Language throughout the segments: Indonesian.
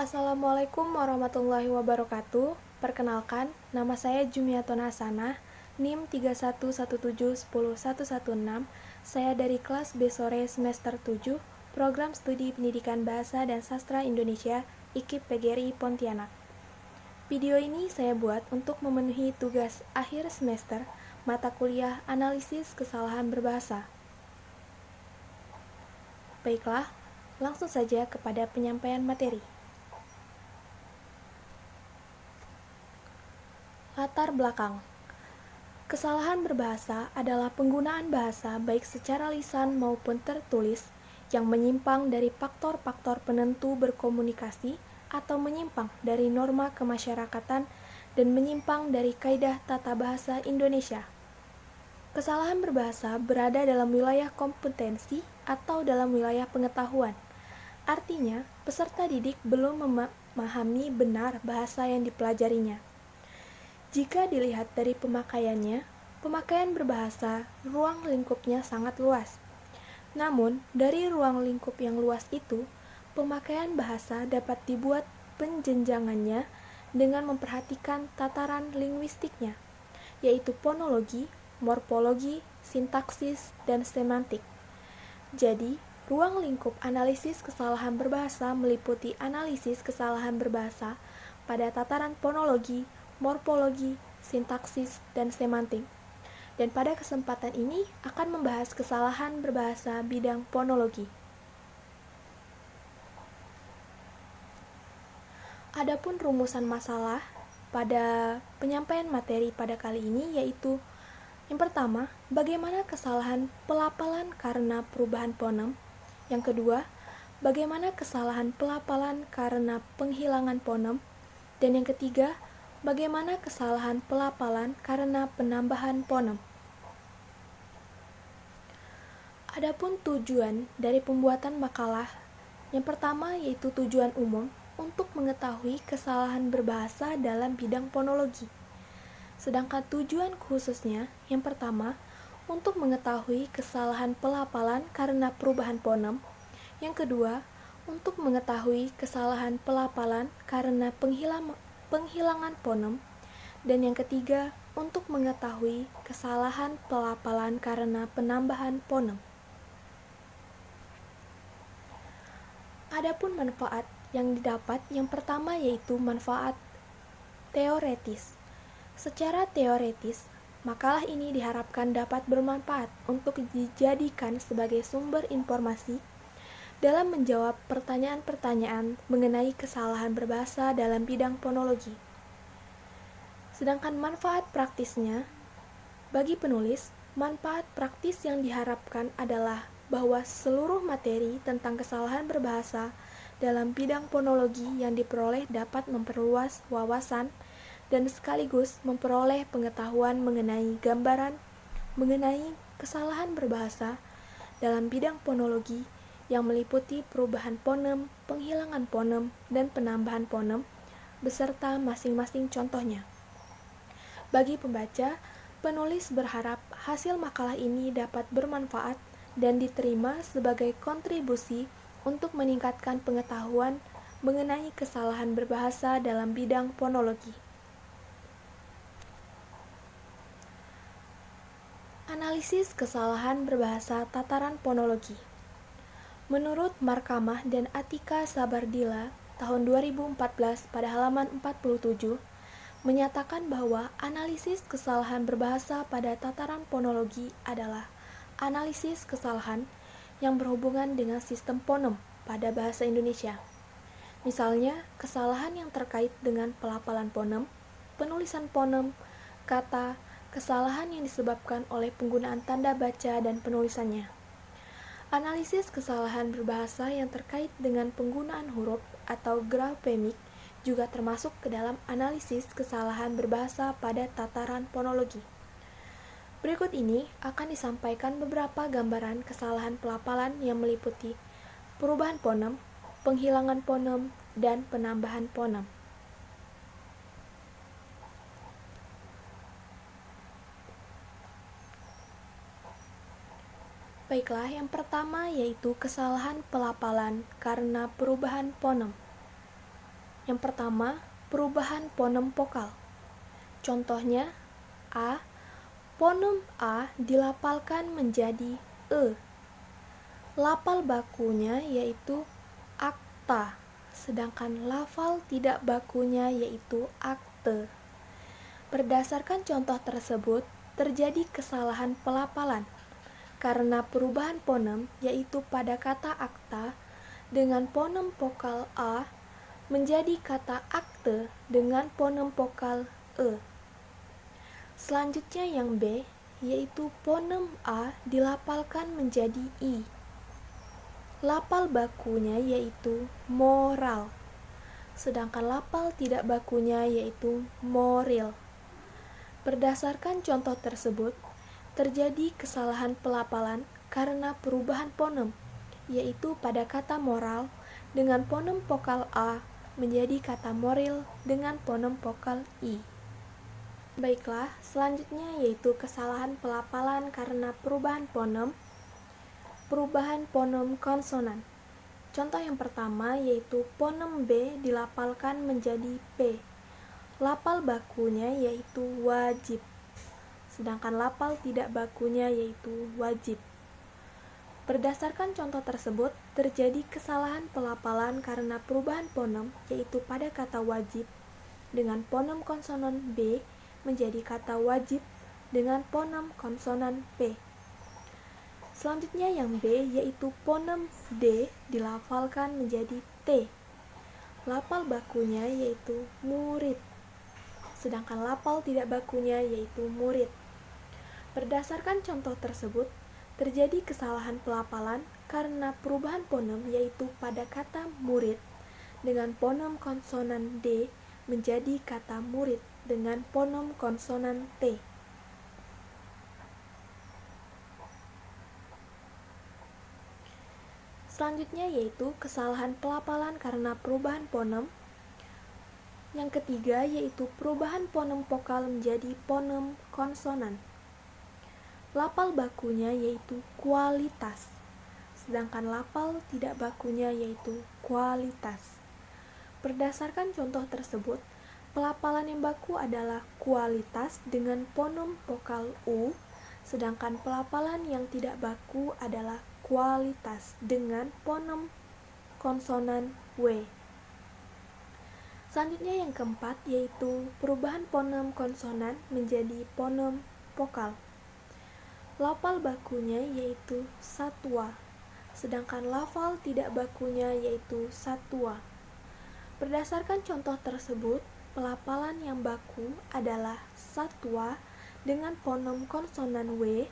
Assalamualaikum warahmatullahi wabarakatuh. Perkenalkan, nama saya Jumiatun Hasanah, NIM 3117101116. Saya dari kelas B sore semester 7, Program Studi Pendidikan Bahasa dan Sastra Indonesia, IKIP PGRI Pontianak. Video ini saya buat untuk memenuhi tugas akhir semester mata kuliah Analisis Kesalahan Berbahasa. Baiklah, langsung saja kepada penyampaian materi. Latar belakang. Kesalahan berbahasa adalah penggunaan bahasa baik secara lisan maupun tertulis yang menyimpang dari faktor-faktor penentu berkomunikasi atau menyimpang dari norma kemasyarakatan dan menyimpang dari kaidah tata bahasa Indonesia. Kesalahan berbahasa berada dalam wilayah kompetensi atau dalam wilayah pengetahuan. Artinya, peserta didik belum memahami benar bahasa yang dipelajarinya. Jika dilihat dari pemakaiannya, pemakaian berbahasa ruang lingkupnya sangat luas. Namun, dari ruang lingkup yang luas itu, pemakaian bahasa dapat dibuat penjenjangannya dengan memperhatikan tataran linguistiknya, yaitu fonologi, morfologi, sintaksis, dan semantik. Jadi, ruang lingkup analisis kesalahan berbahasa meliputi analisis kesalahan berbahasa pada tataran fonologi, morfologi, sintaksis, dan semantik. Dan pada kesempatan ini akan membahas kesalahan berbahasa bidang fonologi. Adapun rumusan masalah pada penyampaian materi pada kali ini yaitu yang pertama, bagaimana kesalahan pelapalan karena perubahan fonem. Yang kedua, bagaimana kesalahan pelapalan karena penghilangan fonem. Dan yang ketiga, bagaimana kesalahan pelapalan karena penambahan fonem. Adapun tujuan dari pembuatan makalah, yang pertama yaitu tujuan umum untuk mengetahui kesalahan berbahasa dalam bidang fonologi. Sedangkan tujuan khususnya, yang pertama, untuk mengetahui kesalahan pelapalan karena perubahan fonem. Yang kedua, untuk mengetahui kesalahan pelapalan karena penghilangan fonem, dan yang ketiga untuk mengetahui kesalahan pelapalan karena penambahan fonem. Adapun manfaat yang didapat yang pertama yaitu manfaat teoretis. Secara teoretis, makalah ini diharapkan dapat bermanfaat untuk dijadikan sebagai sumber informasi dalam menjawab pertanyaan-pertanyaan mengenai kesalahan berbahasa dalam bidang fonologi. Sedangkan manfaat praktisnya, bagi penulis, manfaat praktis yang diharapkan adalah bahwa seluruh materi tentang kesalahan berbahasa dalam bidang fonologi yang diperoleh dapat memperluas wawasan dan sekaligus memperoleh pengetahuan mengenai gambaran mengenai kesalahan berbahasa dalam bidang fonologi yang meliputi perubahan fonem, penghilangan fonem, dan penambahan fonem, beserta masing-masing contohnya. Bagi pembaca, penulis berharap hasil makalah ini dapat bermanfaat dan diterima sebagai kontribusi untuk meningkatkan pengetahuan mengenai kesalahan berbahasa dalam bidang fonologi. Analisis kesalahan berbahasa tataran fonologi. Menurut Markamah dan Atika Sabardila tahun 2014 pada halaman 47, menyatakan bahwa analisis kesalahan berbahasa pada tataran fonologi adalah analisis kesalahan yang berhubungan dengan sistem fonem pada bahasa Indonesia. Misalnya, kesalahan yang terkait dengan pelapalan fonem, penulisan fonem, kata, kesalahan yang disebabkan oleh penggunaan tanda baca dan penulisannya. Analisis kesalahan berbahasa yang terkait dengan penggunaan huruf atau grafemik juga termasuk ke dalam analisis kesalahan berbahasa pada tataran fonologi. Berikut ini akan disampaikan beberapa gambaran kesalahan pelapalan yang meliputi perubahan fonem, penghilangan fonem, dan penambahan fonem. Baiklah, yang pertama yaitu kesalahan pelapalan karena perubahan fonem. Yang pertama, perubahan fonem vokal. Contohnya, A. Fonem A dilafalkan menjadi E. Lafal bakunya yaitu akta, sedangkan lafal tidak bakunya yaitu akte. Berdasarkan contoh tersebut, terjadi kesalahan pelafalan karena perubahan fonem yaitu pada kata akta dengan fonem vokal A menjadi kata akte dengan fonem vokal E. Selanjutnya yang B, yaitu fonem A dilafalkan menjadi I. Lafal bakunya yaitu moral, sedangkan lafal tidak bakunya yaitu moral. Berdasarkan contoh tersebut, terjadi kesalahan pelafalan karena perubahan fonem, yaitu pada kata moral dengan fonem vokal A menjadi kata moral dengan fonem vokal I. Baiklah, selanjutnya yaitu kesalahan pelafalan karena perubahan fonem. Perubahan fonem konsonan. Contoh yang pertama yaitu fonem B dilafalkan menjadi P. Lafal bakunya yaitu wajib, sedangkan lafal tidak bakunya yaitu wajib. Berdasarkan contoh tersebut, terjadi kesalahan pelafalan karena perubahan fonem yaitu pada kata wajib dengan fonem konsonan B menjadi kata wajib dengan fonem konsonan P. Selanjutnya yang B yaitu fonem D dilafalkan menjadi T. Lafal bakunya yaitu murid, sedangkan lafal tidak bakunya yaitu murid. Berdasarkan contoh tersebut, terjadi kesalahan pelafalan karena perubahan fonem yaitu pada kata murid dengan fonem konsonan D menjadi kata murid dengan fonem konsonan T. Selanjutnya yaitu kesalahan pelafalan karena perubahan fonem. Yang ketiga yaitu perubahan fonem vokal menjadi fonem konsonan. Lafal bakunya yaitu kualitas, sedangkan lafal tidak bakunya yaitu kualitas. Berdasarkan contoh tersebut, pelafalan yang baku adalah kualitas dengan fonem vokal U, sedangkan pelafalan yang tidak baku adalah kualitas dengan fonem konsonan W. Selanjutnya yang keempat yaitu perubahan fonem konsonan menjadi fonem vokal. Lafal bakunya yaitu satwa, sedangkan lafal tidak bakunya yaitu satwa. Berdasarkan contoh tersebut, pelafalan yang baku adalah satwa dengan fonem konsonan W,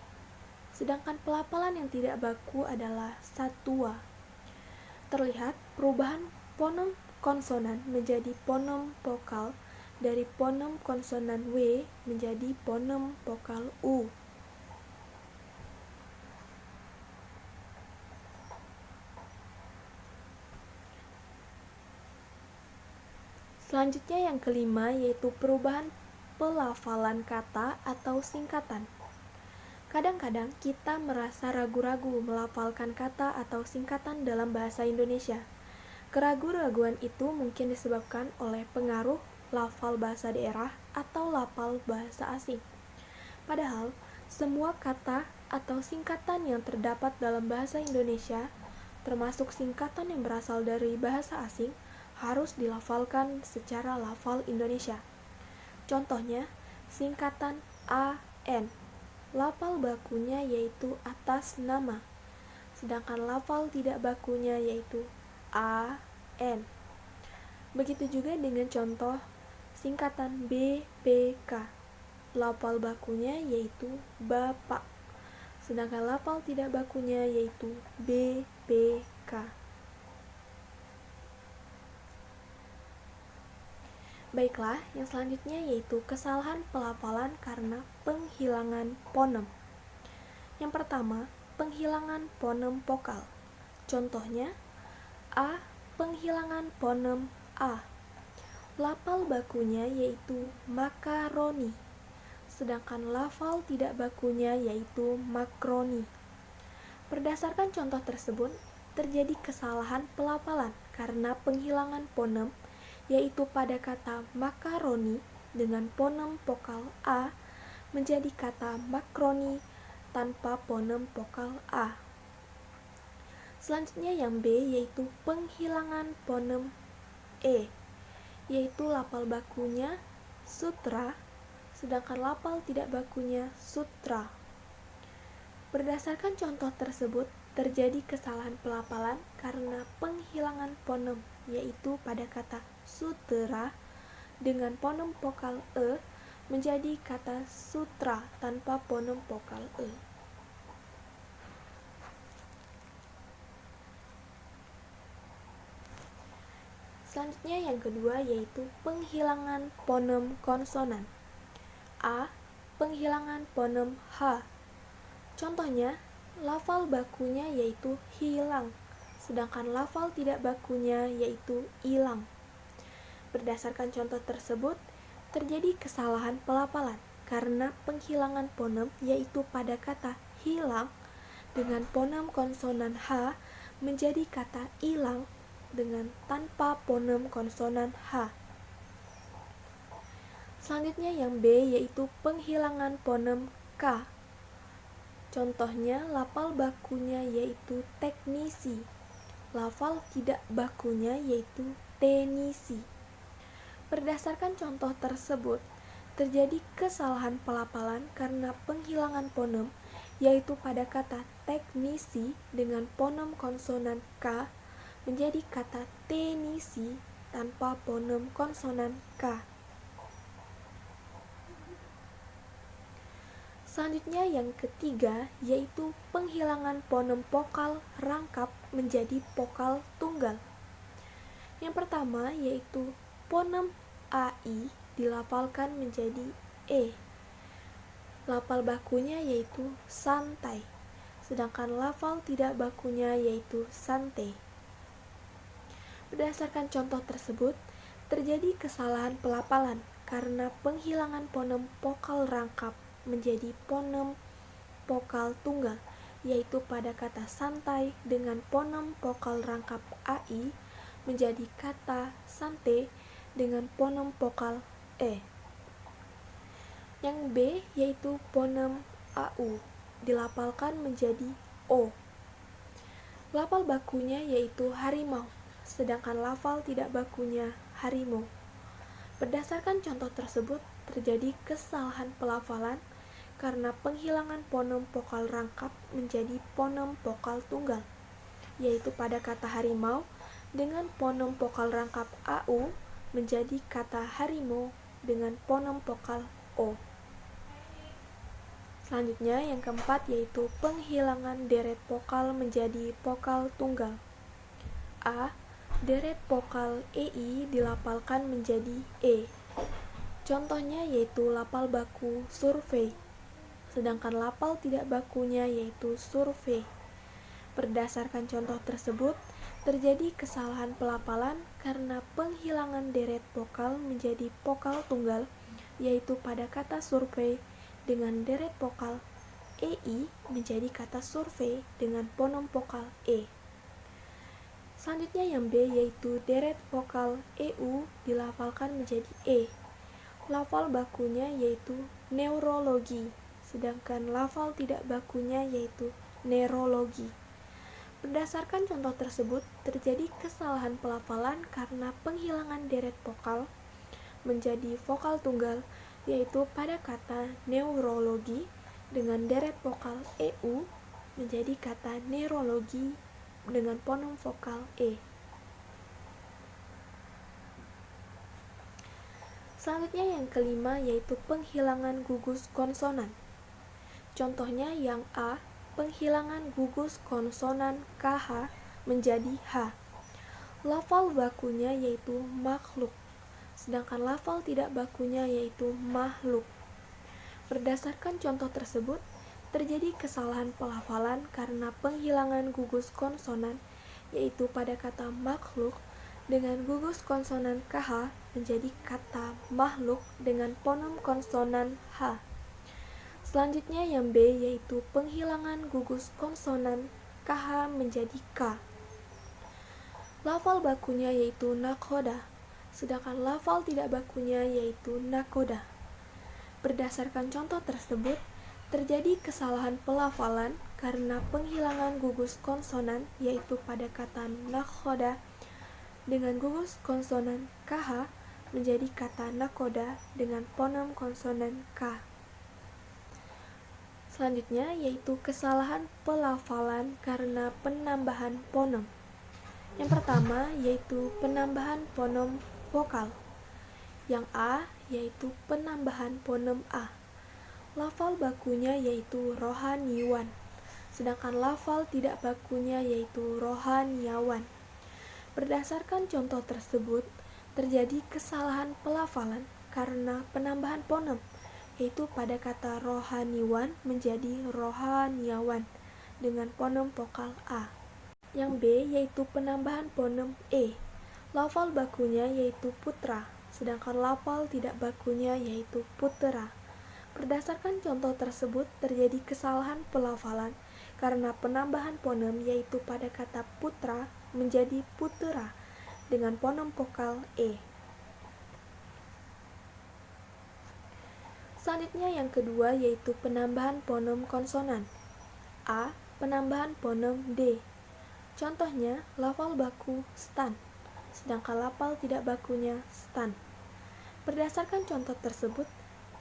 sedangkan pelafalan yang tidak baku adalah satwa. Terlihat perubahan fonem konsonan menjadi fonem vokal dari fonem konsonan W menjadi fonem vokal U. Selanjutnya yang kelima yaitu perubahan pelafalan kata atau singkatan. Kadang-kadang kita merasa ragu-ragu melafalkan kata atau singkatan dalam bahasa Indonesia. Keraguan-raguan itu mungkin disebabkan oleh pengaruh lafal bahasa daerah atau lafal bahasa asing. Padahal, semua kata atau singkatan yang terdapat dalam bahasa Indonesia, termasuk singkatan yang berasal dari bahasa asing, harus dilafalkan secara lafal Indonesia. Contohnya, singkatan AN. Lafal bakunya yaitu atas nama, sedangkan lafal tidak bakunya yaitu AN. Begitu juga dengan contoh singkatan BPK. Lafal bakunya yaitu Bapak, sedangkan lafal tidak bakunya yaitu BPK. Baiklah, yang selanjutnya yaitu kesalahan pelafalan karena penghilangan fonem. Yang pertama, penghilangan fonem vokal. Contohnya, A. Penghilangan fonem A. Lafal bakunya yaitu makaroni, sedangkan lafal tidak bakunya yaitu makroni. Berdasarkan contoh tersebut, terjadi kesalahan pelafalan karena penghilangan fonem yaitu pada kata makaroni dengan fonem vokal A menjadi kata makroni tanpa fonem vokal A. Selanjutnya yang B yaitu penghilangan fonem E, yaitu lafal bakunya sutra, sedangkan lafal tidak bakunya sutra. Berdasarkan contoh tersebut, terjadi kesalahan pelafalan karena penghilangan fonem, yaitu pada kata sutra dengan fonem vokal E menjadi kata sutra tanpa fonem vokal E. Selanjutnya yang kedua yaitu penghilangan fonem konsonan. A. Penghilangan fonem H. Contohnya, lafal bakunya yaitu hilang, sedangkan lafal tidak bakunya yaitu ilang. Berdasarkan contoh tersebut, terjadi kesalahan pelafalan karena penghilangan fonem yaitu pada kata hilang dengan fonem konsonan H menjadi kata ilang dengan tanpa fonem konsonan H. Selanjutnya yang B yaitu penghilangan fonem K. Contohnya lafal bakunya yaitu teknisi, lafal tidak bakunya yaitu tenisi. Berdasarkan contoh tersebut, terjadi kesalahan pelafalan karena penghilangan fonem yaitu pada kata teknisi dengan fonem konsonan K menjadi kata tenisi tanpa fonem konsonan K. Selanjutnya yang ketiga yaitu penghilangan fonem vokal rangkap menjadi vokal tunggal. Yang pertama yaitu fonem AI dilafalkan menjadi E. Lafal bakunya yaitu santai, sedangkan lafal tidak bakunya yaitu sante. Berdasarkan contoh tersebut, terjadi kesalahan pelafalan karena penghilangan fonem vokal rangkap menjadi fonem vokal tunggal, yaitu pada kata santai dengan fonem vokal rangkap AI menjadi kata sante dengan fonem vokal E. Yang B yaitu fonem AU dilafalkan menjadi O. Lafal bakunya yaitu harimau, sedangkan lafal tidak bakunya harimau. Berdasarkan contoh tersebut, terjadi kesalahan pelafalan karena penghilangan fonem vokal rangkap menjadi fonem vokal tunggal, yaitu pada kata harimau dengan fonem vokal rangkap AU menjadi kata harimau dengan fonem vokal O. Selanjutnya yang keempat yaitu penghilangan deret vokal menjadi vokal tunggal. A. Deret vokal EI dilafalkan menjadi E. Contohnya yaitu lafal baku survei, sedangkan lafal tidak bakunya yaitu survei. Berdasarkan contoh tersebut, terjadi kesalahan pelafalan karena penghilangan deret vokal menjadi vokal tunggal, yaitu pada kata survei dengan deret vokal EI menjadi kata survei dengan fonem vokal E. Selanjutnya yang B yaitu deret vokal EU dilafalkan menjadi E. Lafal bakunya yaitu neurologi, sedangkan lafal tidak bakunya yaitu neurologi. Berdasarkan contoh tersebut, terjadi kesalahan pelafalan karena penghilangan deret vokal menjadi vokal tunggal, yaitu pada kata neurologi dengan deret vokal EU menjadi kata neurologi dengan fonem vokal E. Selanjutnya yang kelima yaitu penghilangan gugus konsonan. Contohnya yang A, penghilangan gugus konsonan KH menjadi H. Lafal bakunya yaitu makhluk, sedangkan lafal tidak bakunya yaitu makhluk. Berdasarkan contoh tersebut, terjadi kesalahan pelafalan karena penghilangan gugus konsonan, yaitu pada kata makhluk dengan gugus konsonan KH menjadi kata makhluk dengan fonem konsonan H. Selanjutnya yang B yaitu penghilangan gugus konsonan KH menjadi K. Lafal bakunya yaitu nakhoda, sedangkan lafal tidak bakunya yaitu nakoda. Berdasarkan contoh tersebut, terjadi kesalahan pelafalan karena penghilangan gugus konsonan yaitu pada kata nakhoda dengan gugus konsonan kh menjadi kata nakoda dengan fonem konsonan k. Selanjutnya yaitu kesalahan pelafalan karena penambahan fonem. Yang pertama yaitu penambahan fonem vokal. Yang A yaitu penambahan fonem A. Lafal bakunya yaitu rohaniwan, sedangkan lafal tidak bakunya yaitu rohaniawan. Berdasarkan contoh tersebut, terjadi kesalahan pelafalan karena penambahan fonem, yaitu pada kata rohaniwan menjadi rohaniawan dengan fonem vokal A. Yang B yaitu penambahan fonem E. Lafal bakunya yaitu putra, sedangkan lafal tidak bakunya yaitu putera. Berdasarkan contoh tersebut, terjadi kesalahan pelafalan karena penambahan fonem yaitu pada kata putra menjadi putera dengan fonem vokal E. Selanjutnya yang kedua yaitu penambahan fonem konsonan. A. Penambahan fonem D. Contohnya lafal baku stan, sedangkan lafal tidak bakunya stan. Berdasarkan contoh tersebut,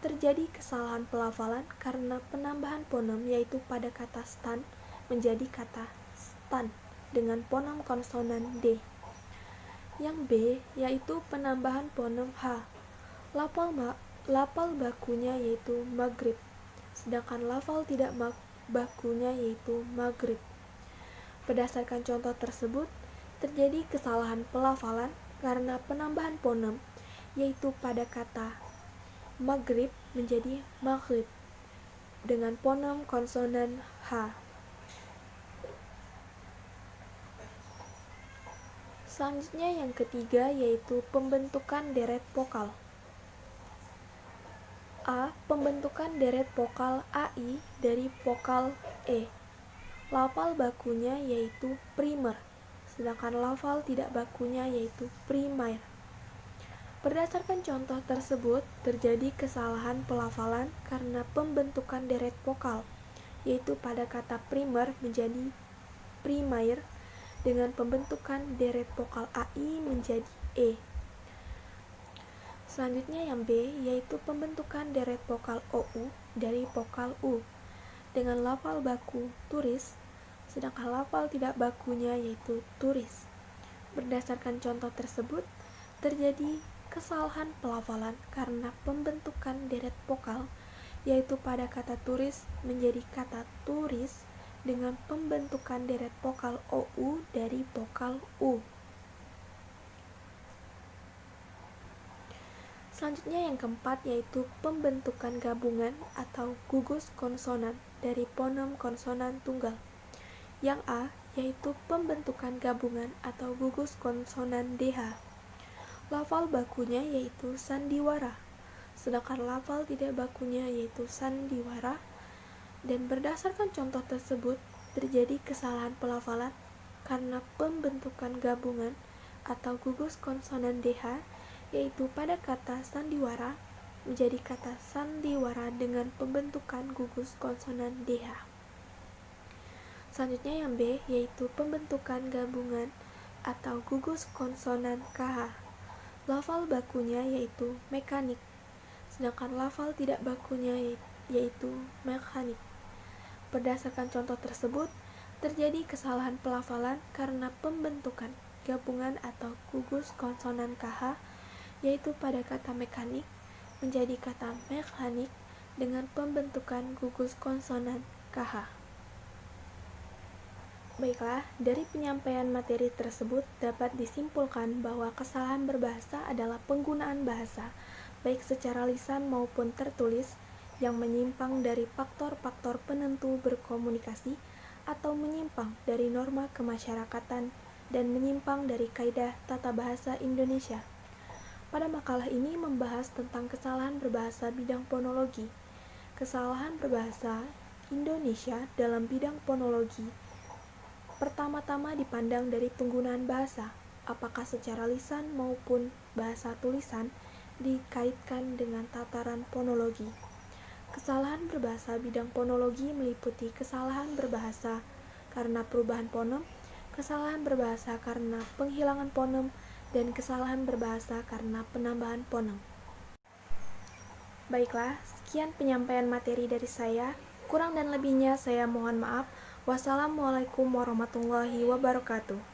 terjadi kesalahan pelafalan karena penambahan fonem yaitu pada kata stan menjadi kata stan dengan fonem konsonan D. Yang B yaitu penambahan fonem H. Lafal bakunya yaitu maghrib, sedangkan lafal tidak bakunya yaitu maghrib. Berdasarkan contoh tersebut, terjadi kesalahan pelafalan karena penambahan fonem yaitu pada kata maghrib menjadi maghrib dengan fonem konsonan H. Selanjutnya yang ketiga yaitu pembentukan deret vokal. A. Pembentukan deret vokal AI dari vokal E. Lafal bakunya yaitu primer, sedangkan lafal tidak bakunya yaitu primair. Berdasarkan contoh tersebut, terjadi kesalahan pelafalan karena pembentukan deret vokal, yaitu pada kata primer menjadi primair dengan pembentukan deret vokal AI menjadi E. Selanjutnya yang B yaitu pembentukan deret vokal OU dari vokal U dengan lafal baku turis, sedangkan lafal tidak bakunya yaitu turis. Berdasarkan contoh tersebut, terjadi kesalahan pelafalan karena pembentukan deret vokal yaitu pada kata turis menjadi kata turis dengan pembentukan deret vokal OU dari vokal U. Selanjutnya yang keempat yaitu pembentukan gabungan atau gugus konsonan dari fonem konsonan tunggal. Yang A yaitu pembentukan gabungan atau gugus konsonan DH. Lafal bakunya yaitu sandiwara, sedangkan lafal tidak bakunya yaitu sandiwara. Dan berdasarkan contoh tersebut, terjadi kesalahan pelafalan karena pembentukan gabungan atau gugus konsonan DH yaitu pada kata sandiwara menjadi kata sandiwara dengan pembentukan gugus konsonan DH. Selanjutnya yang B yaitu pembentukan gabungan atau gugus konsonan KH. Lafal bakunya yaitu mekanik, sedangkan lafal tidak bakunya yaitu mekanik. Berdasarkan contoh tersebut, terjadi kesalahan pelafalan karena pembentukan gabungan atau gugus konsonan KH yaitu pada kata mekanik menjadi kata mekanik dengan pembentukan gugus konsonan KH. Baiklah, dari penyampaian materi tersebut dapat disimpulkan bahwa kesalahan berbahasa adalah penggunaan bahasa, baik secara lisan maupun tertulis, yang menyimpang dari faktor-faktor penentu berkomunikasi atau menyimpang dari norma kemasyarakatan dan menyimpang dari kaidah tata bahasa Indonesia. Pada makalah ini membahas tentang kesalahan berbahasa bidang fonologi. Kesalahan berbahasa Indonesia dalam bidang fonologi pertama-tama dipandang dari penggunaan bahasa apakah secara lisan maupun bahasa tulisan, dikaitkan dengan tataran fonologi. Kesalahan berbahasa bidang fonologi meliputi kesalahan berbahasa karena perubahan fonem, kesalahan berbahasa karena penghilangan fonem, dan kesalahan berbahasa karena penambahan fonem. Baiklah, sekian penyampaian materi dari saya. Kurang dan lebihnya saya mohon maaf. Wassalamualaikum warahmatullahi wabarakatuh.